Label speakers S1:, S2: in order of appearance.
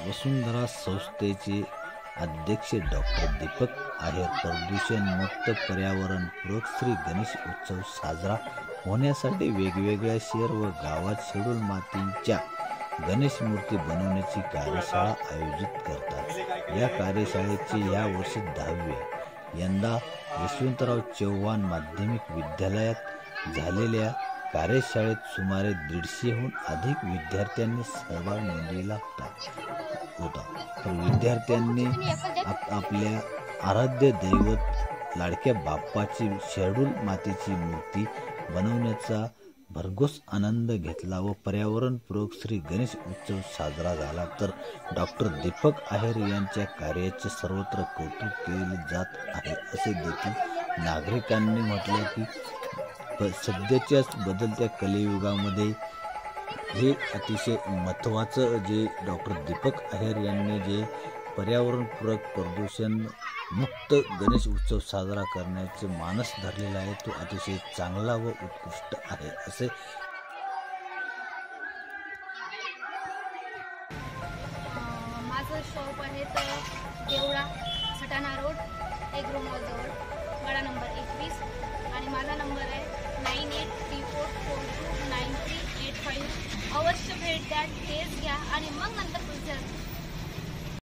S1: वसुंधरा संस्थेचे अध्यक्ष डॉक्टर दीपक आहेर प्रदूषण मुक्त पर्यावरणपूरक श्री गणेश उत्सव साजरा होण्यासाठी वेगवेगळ्या शहर व गावात शेड्यूल मातीच्या गणेश मूर्ती बनवण्याची कार्यशाळा आयोजित करतात। या कार्यशाळेची या वर्षी 10वी यंदा यशवंतराव चव्हाण माध्यमिक विद्यालयात झालेल्या कार्यशाळेत सुमारे 150हून अधिक विद्यार्थ्यांनी सहभाग नोंदविला होता। तर विद्यार्थ्यांनी आपल्या आराध्य दैवत लाडक्या बाप्पाची शेड्यूल मातीची मूर्ती बनवण्याचा भरघोस आनंद घेतला व पर्यावरणपूरक श्री गणेश उत्सव साजरा झाला। तर डॉक्टर दीपक आहेर यांच्या कार्याचे सर्वत्र कौतुक केले जात आहे असे देखील नागरिकांनी म्हटले की सध्याच्या बदलत्या कलियुगामध्ये हे अतिशय महत्त्वाचं जे डॉक्टर दीपक आहेर यांनी जे पर्यावरणपूरक प्रदूषण मुक्त गणेश उत्सव साजरा करण्याचे मानस धरलेला आहे तो अतिशय चांगला व उत्कृष्ट आहे असे
S2: माझं शॉप आहे तर Deola Satana road agro mall जवळ गाडा नंबर 21 आणि माझा नंबर आहे 9834429385। अवश्य भेट द्या, टेस्ट घ्या आणि मग नंतर